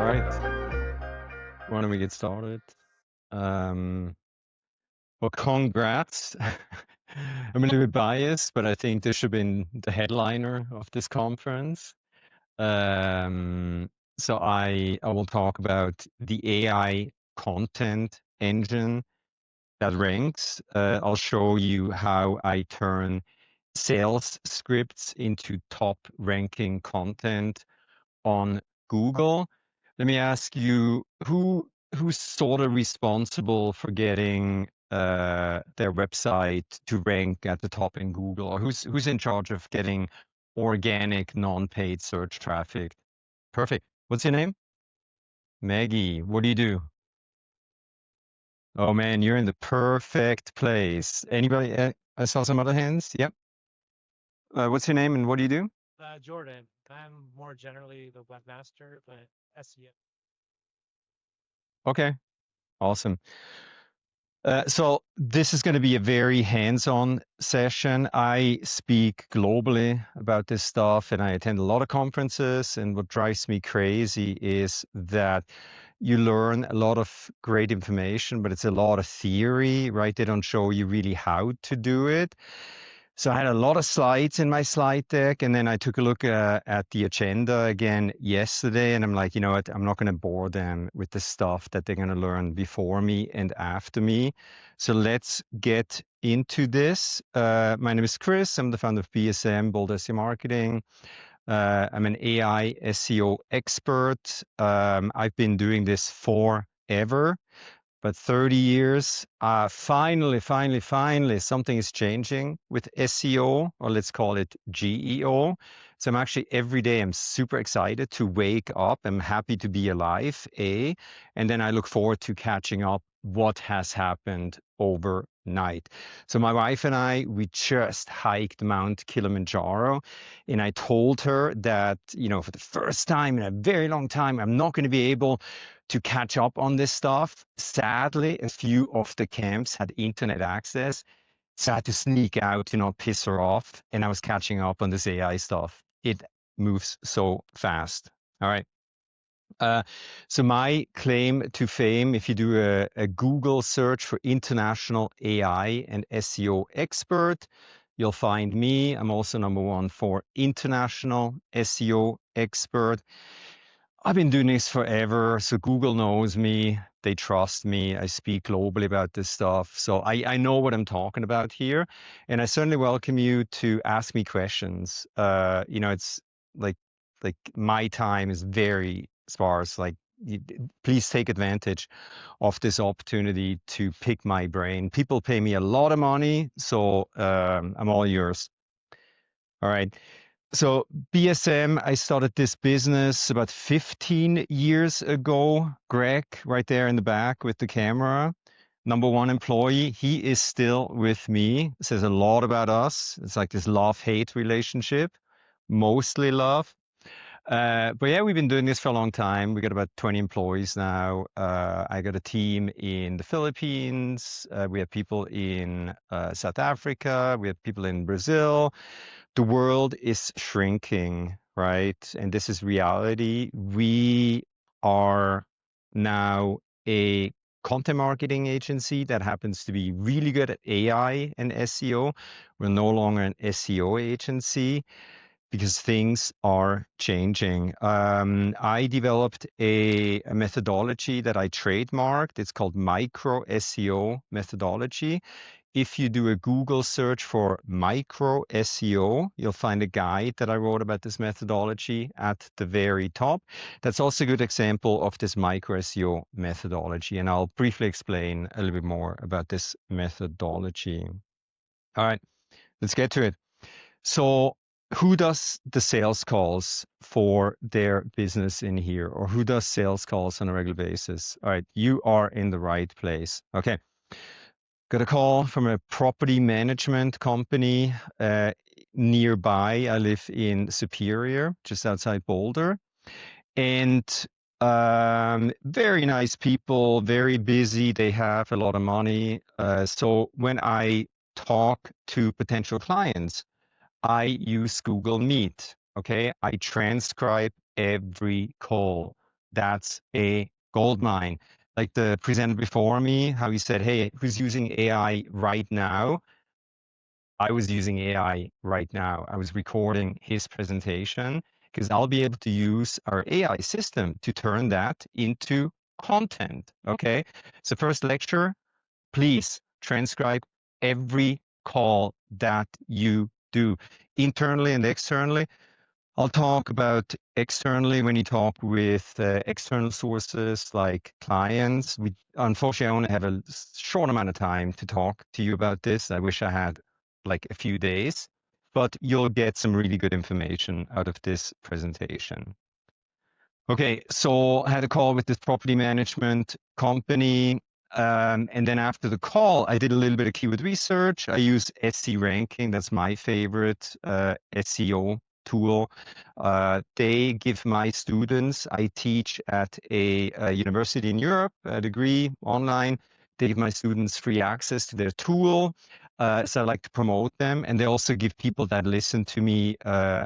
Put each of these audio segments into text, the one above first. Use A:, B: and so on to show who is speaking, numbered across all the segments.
A: All right, why don't we get started? Well, congrats. I'm a little bit biased, but I think this should have been the headliner of this conference. Um, so I will talk about the AI content engine that ranks. I'll show you how I turn sales scripts into top ranking content on Google. Let me ask you, who's sort of responsible for getting their website to rank at the top in Google, or who's in charge of getting organic non-paid search traffic? Perfect. What's your name? Maggie. What do you do? Oh man, you're in the perfect place. Anybody? I saw some other hands. Yep. What's your name and what do you do?
B: Jordan, I'm more generally the webmaster, but SEO.
A: Okay. Awesome. So this is going to be a very hands-on session. I speak globally about this stuff and I attend a lot of conferences, and what drives me crazy is that you learn a lot of great information, but it's a lot of theory, right? They don't show you really how to do it. So I had a lot of slides in my slide deck, and then I took a look at the agenda again yesterday, and I'm like, you know what? I'm not going to bore them with the stuff that they're going to learn before me and after me. So let's get into this. My name is Chris. I'm the founder of BSM, Boulder SEO Marketing. I'm an AI SEO expert. I've been doing this forever. But 30 years, finally, something is changing with SEO, or let's call it GEO. So I'm actually every day, I'm super excited to wake up. I'm happy to be alive, A. And then I look forward to catching up what has happened overnight. So my wife and I, we just hiked Mount Kilimanjaro. And I told her that, you know, for the first time in a very long time, I'm not going to be able to catch up on this stuff. Sadly, a few of the camps had internet access, so I had to sneak out to not piss her off, and I was catching up on this AI stuff. It moves so fast. All right. So my claim to fame, if you do a Google search for international AI and SEO expert, you'll find me. I'm also #1 for international SEO expert. I've been doing this forever, so Google knows me. They trust me. I speak globally about this stuff. So I know what I'm talking about here. And I certainly welcome you to ask me questions. You know, it's like my time is very sparse. Like, please take advantage of this opportunity to pick my brain. People pay me a lot of money, so I'm all yours. All right. So BSM, I started this business about 15 years ago. Greg, right there in the back with the camera, #1 employee. He is still with me. It says a lot about us. It's like this love-hate relationship, mostly love. But yeah, we've been doing this for a long time. We got about 20 employees now. I got a team in the Philippines. We have people in South Africa. We have people in Brazil. The world is shrinking, right? And this is reality. We are now a content marketing agency that happens to be really good at AI and SEO. We're no longer an SEO agency because things are changing. I developed a methodology that I trademarked. It's called micro SEO methodology. If you do a Google search for micro SEO, you'll find a guide that I wrote about this methodology at the very top. That's also a good example of this micro SEO methodology, and I'll briefly explain a little bit more about this methodology. All right, let's get to it. So who does the sales calls for their business in here, or who does sales calls on a regular basis? All right, you are in the right place. Okay. Got a call from a property management company nearby. I live in Superior, just outside Boulder. And very nice people, very busy. They have a lot of money. So when I talk to potential clients, I use Google Meet. Okay. I transcribe every call. that's a gold mine. Like the presenter before me, how he said, hey, who's using AI right now? I was using AI right now. I was recording his presentation because I'll be able to use our AI system to turn that into content. Okay. So first lecture, please transcribe every call that you do internally and externally. I'll talk about externally when you talk with external sources like clients. We unfortunately I only have a short amount of time to talk to you about this. I wish I had like a few days, but you'll get some really good information out of this presentation. Okay, so I had a call with this property management company. And then after the call, I did a little bit of keyword research. I used SE Ranking. That's my favorite SEO tool. They give my students, I teach at a university in Europe, a degree online. They give my students free access to their tool. So I like to promote them. And they also give people that listen to me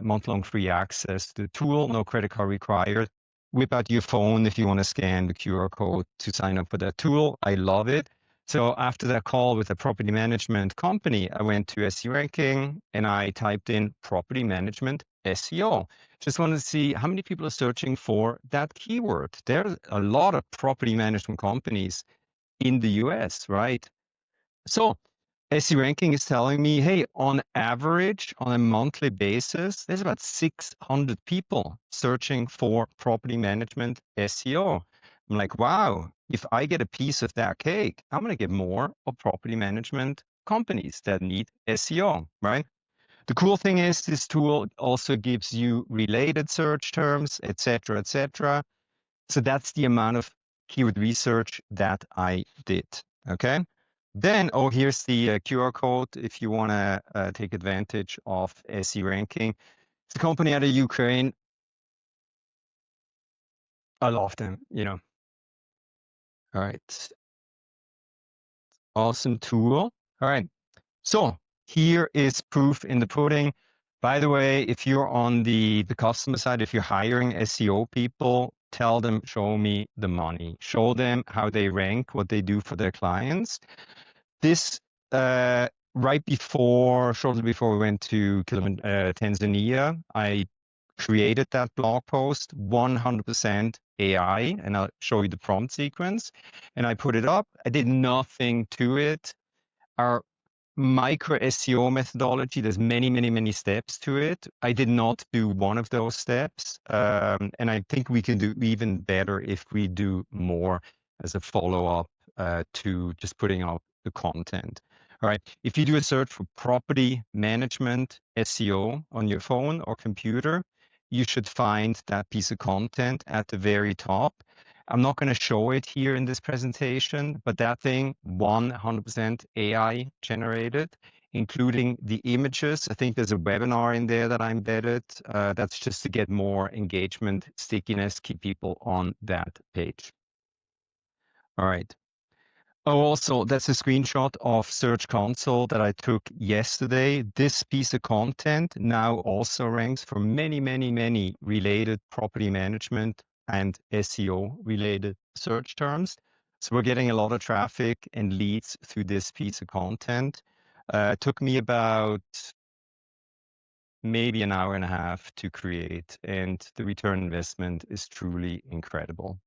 A: month-long free access to the tool, no credit card required. Whip out your phone if you want to scan the QR code to sign up for that tool. I love it. So after that call with a property management company, I went to SEO Ranking and I typed in property management SEO. Just wanted to see how many people are searching for that keyword. There's a lot of property management companies in the US, right? So SEO Ranking is telling me, hey, on average, on a monthly basis, there's about 600 people searching for property management SEO. I'm like, wow, if I get a piece of that cake, I'm going to get more of property management companies that need SEO, right? The cool thing is this tool also gives you related search terms, etc., etc. So that's the amount of keyword research that I did. Okay. Then, oh, here's the QR code if you want to take advantage of SE Ranking. It's a company out of Ukraine. I love them, you know. All right. Awesome tool. All right. So here is proof in the pudding. By the way, if you're on the customer side, if you're hiring SEO people, tell them, show me the money. Show them how they rank, what they do for their clients. This right before, shortly before we went to Tanzania, I created that blog post, 100% AI, and I'll show you the prompt sequence. And I put it up. I did nothing to it. Our micro SEO methodology, there's many, many, many steps to it. I did not do one of those steps. And I think we can do even better if we do more as a follow-up to just putting out the content. All right. If you do a search for property management SEO on your phone or computer, you should find that piece of content at the very top. I'm not going to show it here in this presentation, but that thing, 100% AI generated, including the images. I think there's a webinar in there that I embedded. That's just to get more engagement, stickiness, keep people on that page. All right. Oh, also, that's a screenshot of Search Console that I took yesterday. This piece of content now also ranks for many, many, many related property management and SEO related search terms. So we're getting a lot of traffic and leads through this piece of content. It took me about maybe an hour and a half to create, and the return investment is truly incredible.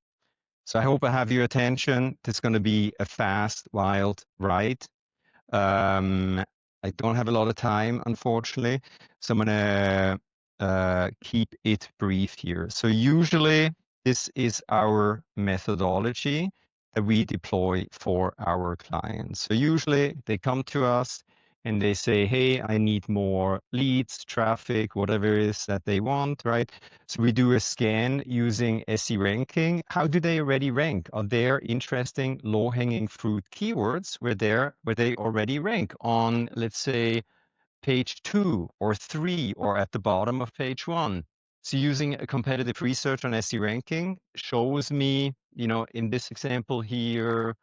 A: So I hope I have your attention. This is going to be a fast, wild ride. I don't have a lot of time, unfortunately, so I'm going to keep it brief here. So usually this is our methodology that we deploy for our clients. So usually they come to us and they say, hey, I need more leads, traffic, whatever it is that they want, right? So we do a scan using SE Ranking. How do they already rank? Are there interesting low-hanging fruit keywords where they already rank on, let's say, page 2 or 3 or at the bottom of page 1? So using a competitive research on SE Ranking shows me, in this example here,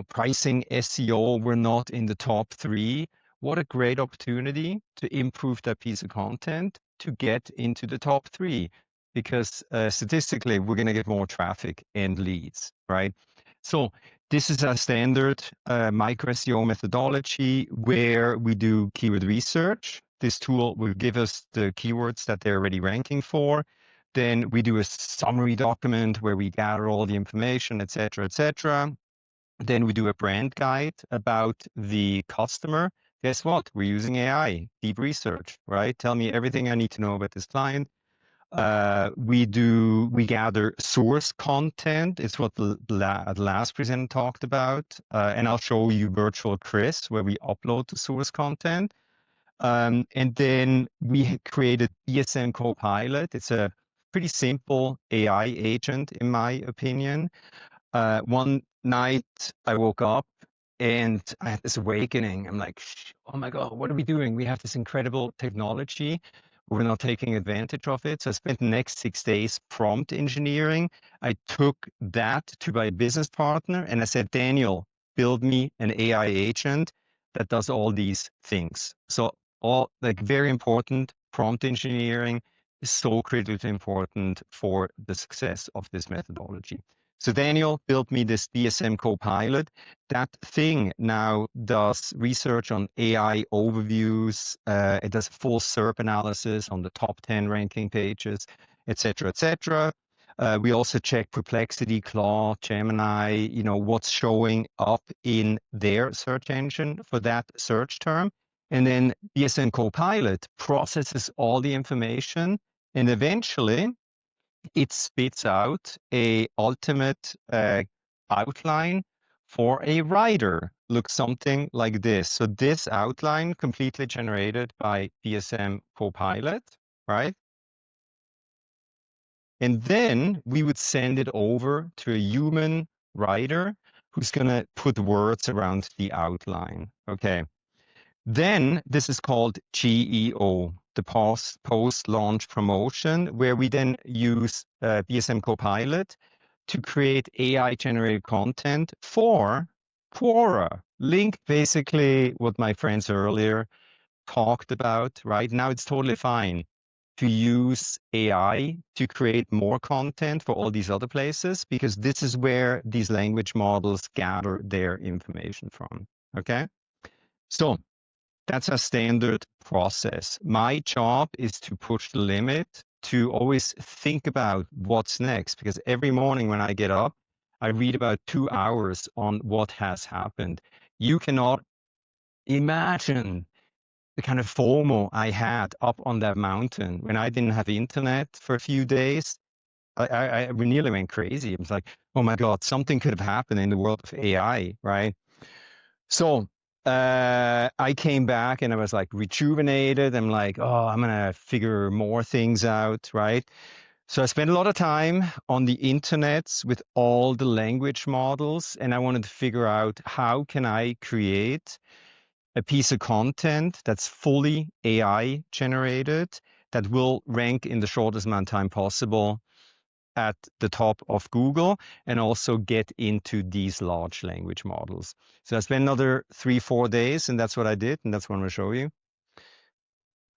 A: pricing SEO, we're not in the top 3. What a great opportunity to improve that piece of content to get into the top 3. because statistically we're going to get more traffic and leads, right? So this is a standard micro SEO methodology where we do keyword research. This tool will give us the keywords that they're already ranking for. Then we do a summary document where we gather all the information, et cetera, et cetera. Then we do a brand guide about the customer. Guess what? We're using AI, deep research, right? Tell me everything I need to know about this client. We gather source content. It's what the last presenter talked about. And I'll show you Virtual Chris, where we upload the source content. And then we created BSM Copilot. It's a pretty simple AI agent, in my opinion. One night I woke up and I had this awakening. I'm like, oh my God, what are we doing? We have this incredible technology. We're not taking advantage of it. So I spent the next 6 days prompt engineering. I took that to my business partner and I said, Daniel, build me an AI agent that does all these things. So all like very important prompt engineering is so critically important for the success of this methodology. So Daniel built me this DSM Copilot. That thing now does research on AI overviews. It does full SERP analysis on the top 10 ranking pages, et cetera, et cetera. We also check Perplexity, Claude, Gemini, you know, what's showing up in their search engine for that search term. And then DSM Copilot processes all the information and eventually it spits out a ultimate outline for a writer. Looks something like this. So this outline completely generated by DSM Copilot, right? And then we would send it over to a human writer who's going to put words around the outline. Okay. Then this is called GEO, the post-launch promotion, where we then use BSM Copilot to create AI-generated content for Quora. Link basically what my friends earlier talked about, right? Now it's totally fine to use AI to create more content for all these other places, because this is where these language models gather their information from, okay? So that's a standard process. My job is to push the limit, to always think about what's next, because every morning when I get up, I read about 2 hours on what has happened. You cannot imagine the kind of FOMO I had up on that mountain when I didn't have internet for a few days. I nearly went crazy. It was like, oh my God, something could have happened in the world of AI, right? So I came back and I was like rejuvenated. I'm like, oh, I'm gonna figure more things out, right? So I spent a lot of time on the internets with all the language models, and I wanted to figure out how can I create a piece of content that's fully AI generated that will rank in the shortest amount of time possible at the top of Google and also get into these large language models. So I spent another 3-4 days, and that's what I did, and that's what I'm going to show you.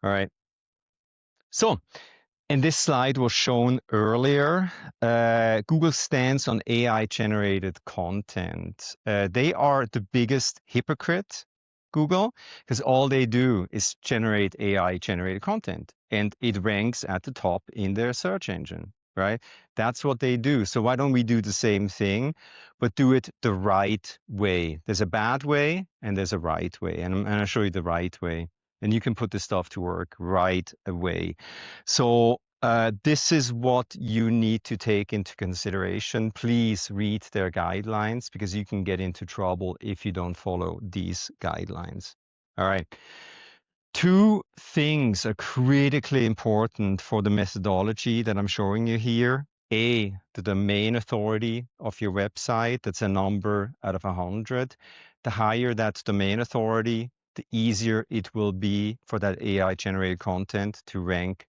A: All right. So, and this slide was shown earlier. Google stands on AI-generated content. They are the biggest hypocrite, Google, because all they do is generate AI-generated content, and it ranks at the top in their search engine, right? That's what they do. So why don't we do the same thing, but do it the right way? There's a bad way and there's a right way, and I'm going to show you the right way. And you can put this stuff to work right away. So this is what you need to take into consideration. Please read their guidelines because you can get into trouble if you don't follow these guidelines. All right. 2 things are critically important for the methodology that I'm showing you here. A, the domain authority of your website. That's a number out of 100. The higher that domain authority, the easier it will be for that AI generated content to rank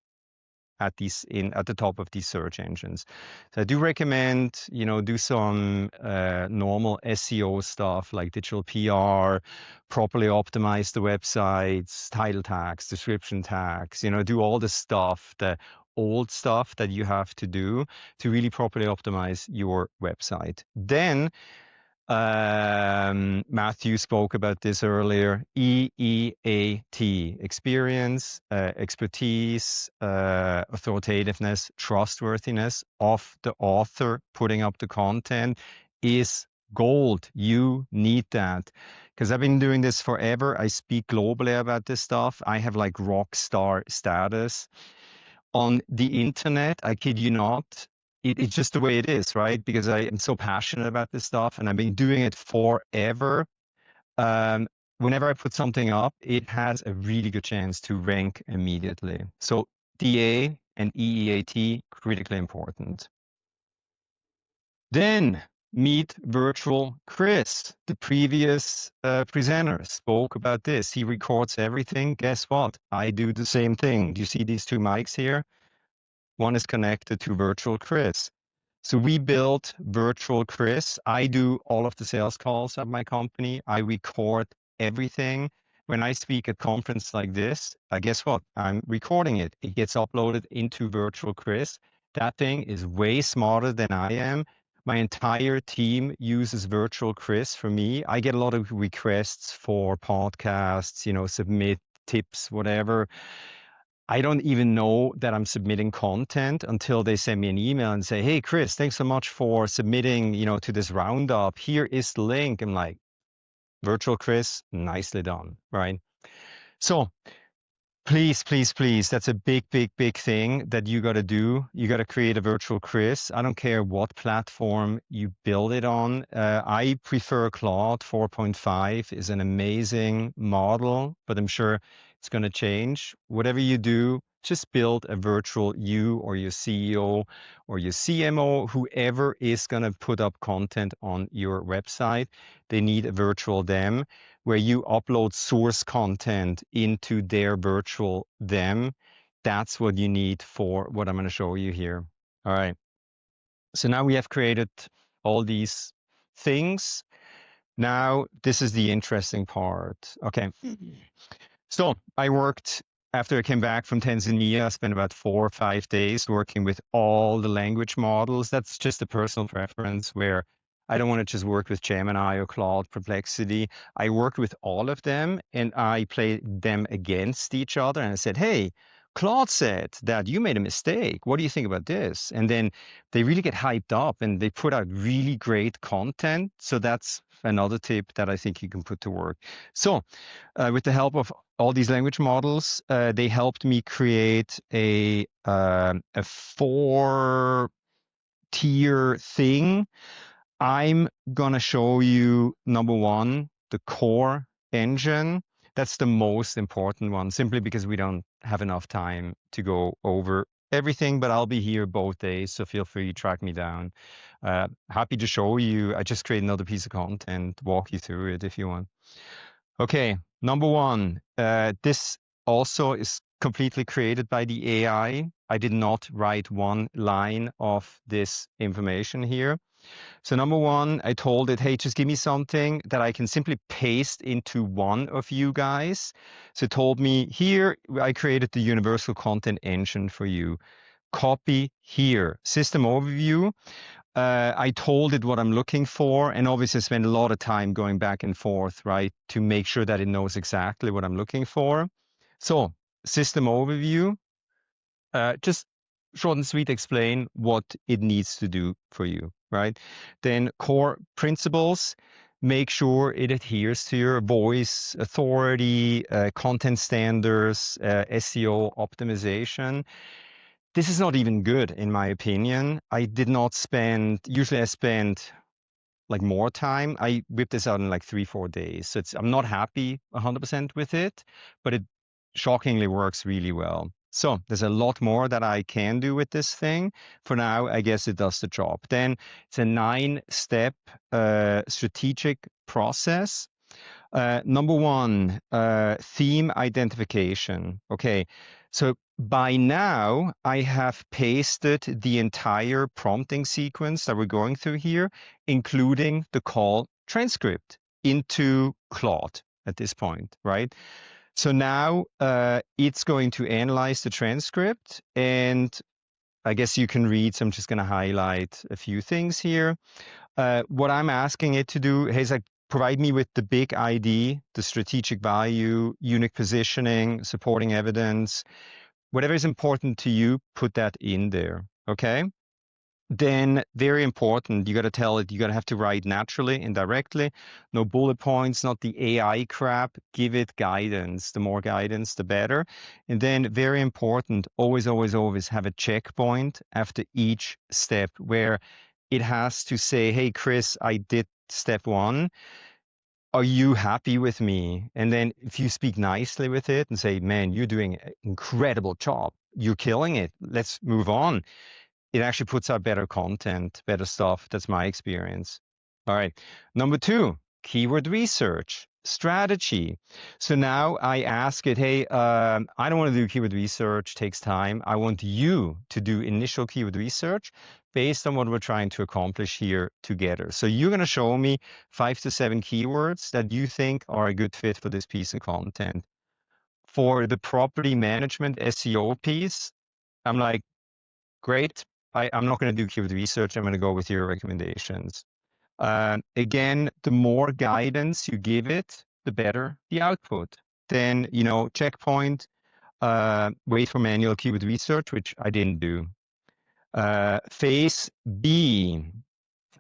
A: at the top of these search engines. So I do recommend, you know, do some normal SEO stuff like digital PR, properly optimize the websites, title tags, description tags, you know, do all the stuff, the old stuff that you have to do to really properly optimize your website. Then Matthew spoke about this earlier. EEAT: experience, expertise, authoritativeness, trustworthiness of the author putting up the content is gold. You need that. Because I've been doing this forever. I speak globally about this stuff. I have like rock star status on the internet. I kid you not. It's just the way it is, right? Because I am so passionate about this stuff and I've been doing it forever. Whenever I put something up, it has a really good chance to rank immediately. So DA and EEAT, critically important. Then meet virtual Chris. The previous presenter spoke about this. He records everything. Guess what? I do the same thing. Do you see these two mics here? One is connected to virtual Chris. So we built virtual Chris. I do all of the sales calls at my company. I record everything. When I speak at conference like this, guess what? I'm recording it. It gets uploaded into virtual Chris. That thing is way smarter than I am. My entire team uses virtual Chris for me. I get a lot of requests for podcasts, submit tips, whatever. I don't even know that I'm submitting content until they send me an email and say, "Hey, Chris, thanks so much for submitting, to this roundup. Here is the link." I'm like, virtual Chris, nicely done, right? So please, please, please, that's a big, big, big thing that you got to do. You got to create a virtual Chris. I don't care what platform you build it on. I prefer Claude 4.5 is an amazing model, but I'm sure it's going to change. Whatever you do, just build a virtual you or your CEO or your CMO, whoever is going to put up content on your website. They need a virtual them where you upload source content into their virtual them. That's what you need for what I'm going to show you here. All right. So now we have created all these things. Now, this is the interesting part. Okay. So I worked, after I came back from Tanzania, I spent about 4 or 5 days working with all the language models. That's just a personal preference where I don't want to just work with Gemini or Claude, Perplexity. I worked with all of them and I played them against each other and I said, "Hey, Claude said that you made a mistake. What do you think about this?" And then they really get hyped up and they put out really great content. So that's another tip that I think you can put to work. So with the help of all these language models, they helped me create a 4-tier thing. I'm gonna show you number 1, the core engine. That's the most important one, simply because we don't have enough time to go over everything, but I'll be here both days, so feel free to track me down. Happy to show you. I just create another piece of content, walk you through it if you want. Okay, number 1, this also is completely created by the AI. I did not write one line of this information here. So number 1, I told it, "Hey, just give me something that I can simply paste into one of you guys." So it told me, "Here, I created the universal content engine for you. Copy here. System overview." I told it what I'm looking for, and obviously I spent a lot of time going back and forth, right, to make sure that it knows exactly what I'm looking for. So, system overview, just short and sweet explain what it needs to do for you, right? Then core principles, make sure it adheres to your voice, authority, content standards, SEO optimization. This is not even good, in my opinion. I did not spend, usually I spend like more time. I whipped this out in like 3-4 days. So I'm not happy 100% with it, but it shockingly works really well. So there's a lot more that I can do with this thing. For now, I guess it does the job. Then it's a 9-step strategic process. Number 1, theme identification. Okay, so by now I have pasted the entire prompting sequence that we're going through here, including the call transcript, into Claude at this point, right? So now it's going to analyze the transcript, and I guess you can read. So I'm just going to highlight a few things here. What I'm asking it to do is like provide me with the big ID, the strategic value, unique positioning, supporting evidence, whatever is important to you, put that in there. Okay. Then very important, you got to tell it, you got to have to write naturally and directly. No bullet points, not the AI crap. Give it guidance. The more guidance, the better. And then very important, always, always, always have a checkpoint after each step where it has to say, hey, Chris, I did step one. Are you happy with me? And then if you speak nicely with it and say, man, you're doing an incredible job. You're killing it. Let's move on. It actually puts out better content, better stuff. That's my experience. All right. Number two, keyword research strategy. So now I ask it, hey, I don't want to do keyword research, takes time. I want you to do initial keyword research based on what we're trying to accomplish here together. So you're going to show me 5 to 7 keywords that you think are a good fit for this piece of content. For the property management SEO piece, I'm like, great. I'm not going to do keyword research. I'm going to go with your recommendations. Again, the more guidance you give it, the better the output. Then, checkpoint, wait for manual keyword research, which I didn't do. Phase B,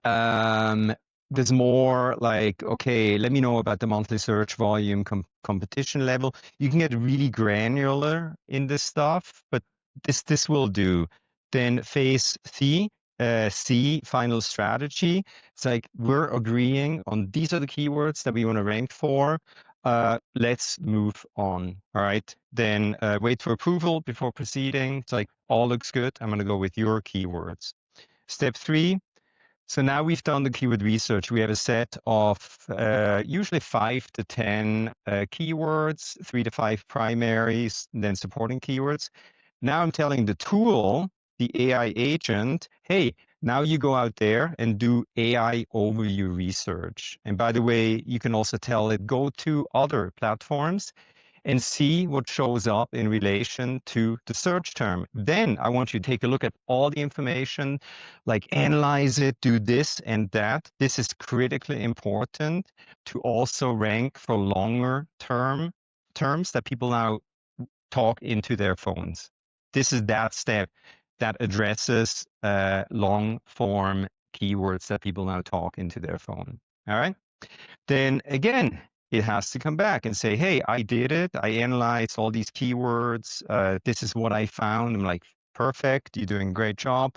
A: there's more like, okay, let me know about the monthly search volume competition level. You can get really granular in this stuff, but this will do. Then phase C, final strategy. It's like we're agreeing on these are the keywords that we want to rank for. Let's move on. All right. Then wait for approval before proceeding. It's like all looks good. I'm going to go with your keywords. Step 3. So now we've done the keyword research. We have a set of usually 5 to 10 keywords, 3 to 5 primaries, and then supporting keywords. Now I'm telling the tool, the AI agent, hey, now you go out there and do AI overview research. And by the way, you can also tell it, go to other platforms and see what shows up in relation to the search term. Then I want you to take a look at all the information, like analyze it, do this and that. This is critically important to also rank for longer terms that people now talk into their phones. This is that step that addresses long form keywords that people now talk into their phone. All right. Then again, it has to come back and say, hey, I did it. I analyzed all these keywords. This is what I found. I'm like, perfect. You're doing a great job.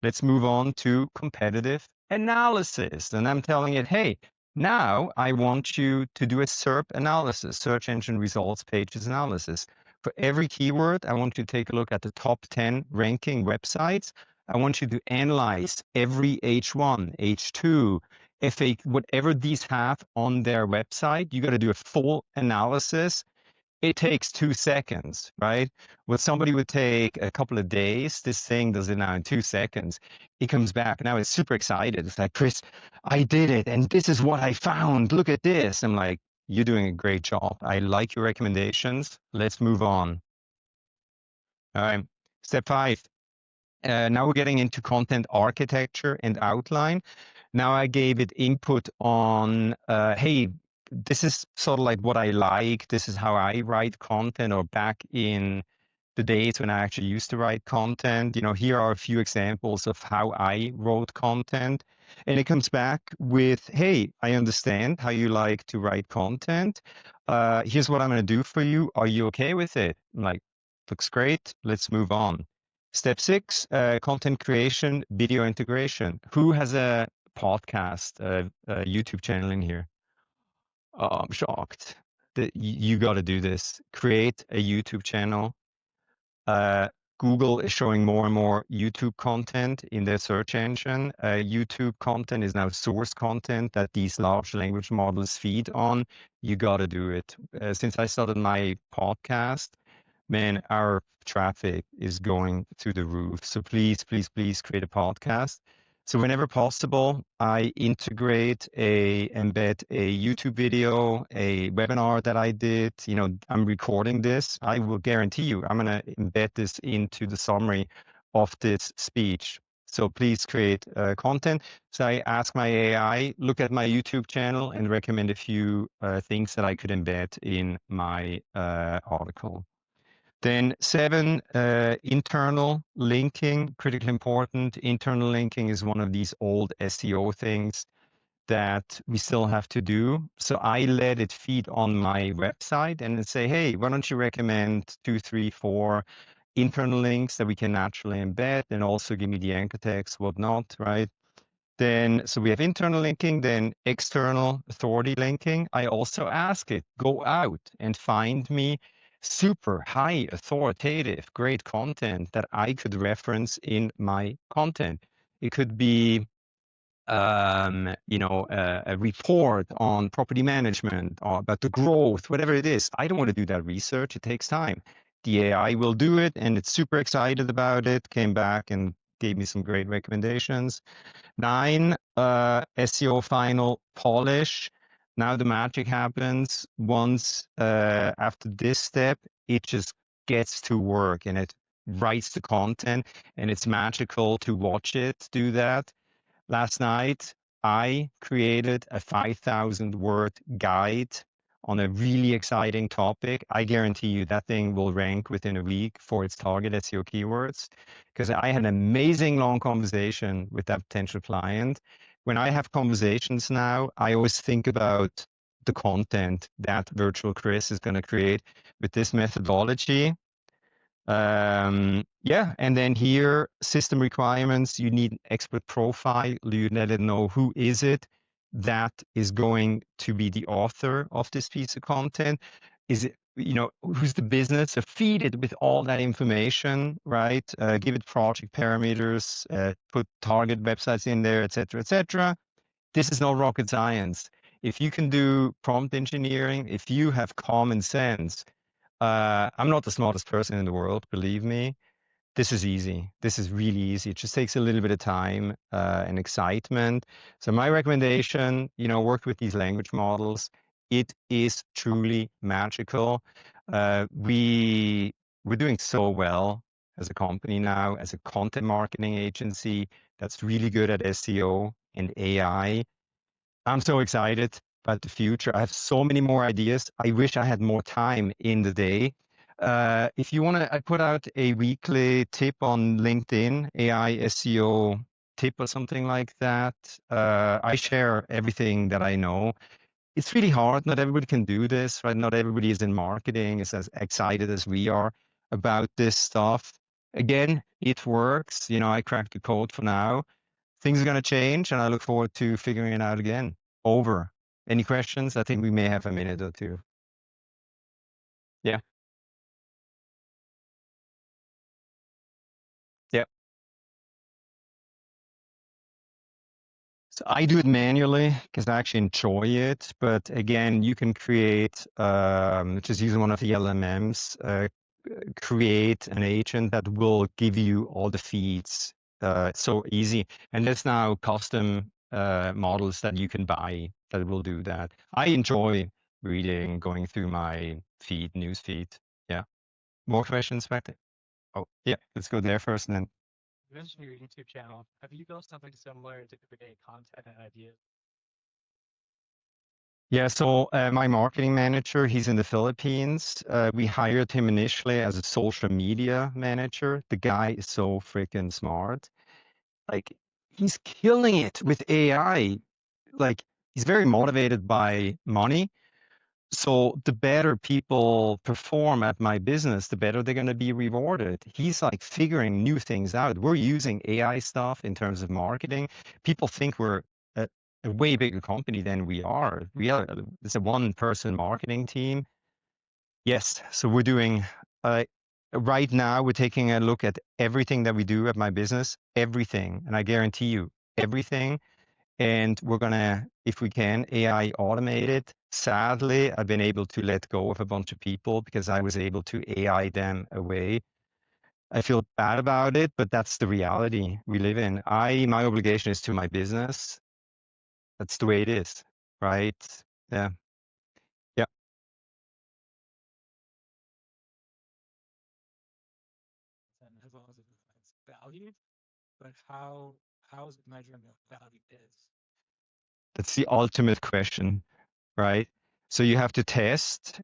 A: Let's move on to competitive analysis. And I'm telling it, hey, now I want you to do a SERP analysis, search engine results pages analysis. For every keyword, I want you to take a look at the top 10 ranking websites. I want you to analyze every H1, H2, FA, whatever these have on their website. You got to do a full analysis. It takes 2 seconds, right? What somebody would take a couple of days, this thing does it now in 2 seconds. It comes back. Now it's super excited. It's like, Chris, I did it. And this is what I found. Look at this. I'm like, you're doing a great job. I like your recommendations. Let's move on. All right. Step 5. Now we're getting into content architecture and outline. Now I gave it input on, hey, this is sort of like what I like. This is how I write content, or back in the days when I actually used to write content. Here are a few examples of how I wrote content. And it comes back with, hey, I understand how you like to write content. Here's what I'm going to do for you. Are you okay with it? I'm like, looks great. Let's move on. Step 6, content creation, video integration. Who has a podcast, a YouTube channel in here? Oh, I'm shocked. You got to do this. Create a YouTube channel. Google is showing more and more YouTube content in their search engine. YouTube content is now source content that these large language models feed on. You got to do it. Since I started my podcast, man, our traffic is going through the roof. So please, please, please create a podcast. So whenever possible, I embed a YouTube video, a webinar that I did. You know, I'm recording this. I will guarantee you, I'm going to embed this into the summary of this speech. So please create content. So I ask my AI, look at my YouTube channel and recommend a few things that I could embed in my article. Then 7, internal linking, critically important. Internal linking is one of these old SEO things that we still have to do. So I let it feed on my website and then say, hey, why don't you recommend 2, 3, 4 internal links that we can naturally embed, and also give me the anchor text, whatnot, right? Then, so we have internal linking, then external authority linking. I also ask it, go out and find me super high authoritative, great content that I could reference in my content. It could be, a report on property management or about the growth, whatever it is. I don't want to do that research. It takes time. The AI will do it, and it's super excited about it. Came back and gave me some great recommendations. 9, SEO final polish. Now the magic happens. Once after this step, it just gets to work and it writes the content, and it's magical to watch it do that. Last night, I created a 5,000 word guide on a really exciting topic. I guarantee you that thing will rank within a week for its target SEO keywords, because I had an amazing long conversation with that potential client. When I have conversations now, I always think about the content that Virtual Chris is going to create with this methodology. Yeah, and then here, system requirements, you need an expert profile. You let it know who is it that is going to be the author of this piece of content. Is it, who's the business? So feed it with all that information, right? Give it project parameters, put target websites in there, etc., etc. This is no rocket science. If you can do prompt engineering, if you have common sense, I'm not the smartest person in the world, believe me. This is easy. This is really easy. It just takes a little bit of time and excitement. So my recommendation, work with these language models. It is truly magical. We're doing so well as a company now, as a content marketing agency that's really good at SEO and AI. I'm so excited about the future. I have so many more ideas. I wish I had more time in the day. If you want to, I put out a weekly tip on LinkedIn, AI SEO tip or something like that. I share everything that I know. It's really hard. Not everybody can do this, right? Not everybody is in marketing, is as excited as we are about this stuff. Again, it works. I cracked the code for now. Things are going to change, and I look forward to figuring it out again. Over. Any questions? I think we may have a minute or two. Yeah. Yeah. So I do it manually because I actually enjoy it. But again, you can create, just using one of the LMMs, create an agent that will give you all the feeds. It's so easy. And there's now custom models that you can buy that will do that. I enjoy reading, going through my news feed. Yeah. More questions back there? Oh, yeah. Let's go there first and then.
B: You mentioned your YouTube channel. Have you built something similar to create content and ideas?
A: Yeah, so my marketing manager, he's in the Philippines. We hired him initially as a social media manager. The guy is so freaking smart. Like, he's killing it with AI. Like, he's very motivated by money. So the better people perform at my business, the better they're going to be rewarded. He's like figuring new things out. We're using AI stuff in terms of marketing. People think we're a way bigger company than we are. It's a one-person marketing team. Yes, so we're doing right now. We're taking a look at everything that we do at my business, everything, and I guarantee you, everything. And we're gonna, if we can, AI automate it. Sadly, I've been able to let go of a bunch of people because I was able to AI them away. I feel bad about it, but that's the reality we live in. My obligation is to my business. That's the way it is, right? Yeah. Yeah.
B: And as long as it provides value, but how is it measuring what value is?
A: That's the ultimate question, right? So you have to test.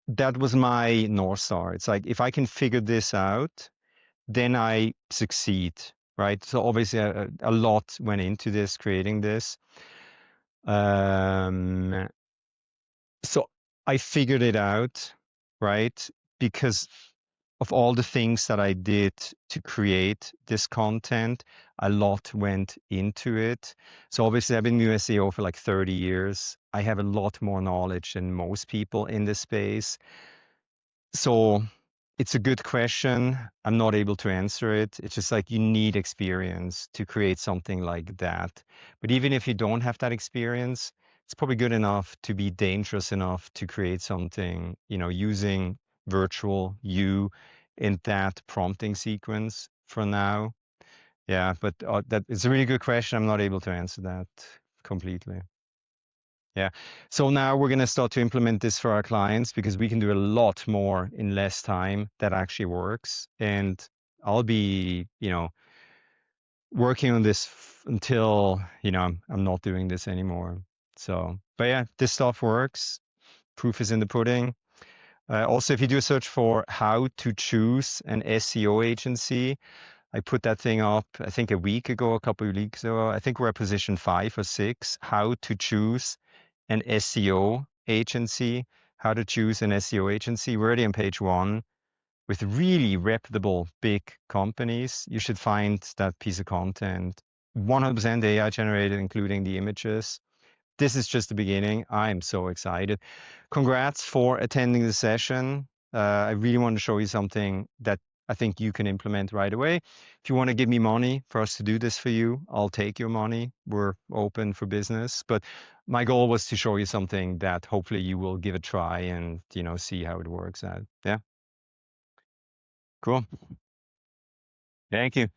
A: That was my North Star. It's like if I can figure this out, then I succeed, right? So obviously a lot went into this, creating this. Um, so I figured it out, right? Because of all the things that I did to create this content, a lot went into it. So obviously I've been doing SEO for like 30 years. I have a lot more knowledge than most people in this space. So it's a good question. I'm not able to answer it. It's just like you need experience to create something like that. But even if you don't have that experience, it's probably good enough to be dangerous enough to create something, using virtual you in that prompting sequence for now. Yeah, but that it's a really good question. I'm not able to answer that completely. Yeah. So now we're going to start to implement this for our clients because we can do a lot more in less time that actually works. And I'll be, working on this until, I'm not doing this anymore. So, but yeah, this stuff works. Proof is in the pudding. Also, if you do a search for how to choose an SEO agency, I put that thing up, I think a week ago, a couple of weeks ago. I think we're at position 5 or 6, how to choose an SEO agency, how to choose an SEO agency. We're already on page 1 with really reputable big companies. You should find that piece of content 100% AI generated, including the images. This is just the beginning. I'm so excited. Congrats for attending the session. I really want to show you something that I think you can implement right away. If you want to give me money for us to do this for you, I'll take your money. We're open for business. But my goal was to show you something that hopefully you will give a try and, see how it works out. Yeah. Cool. Thank you.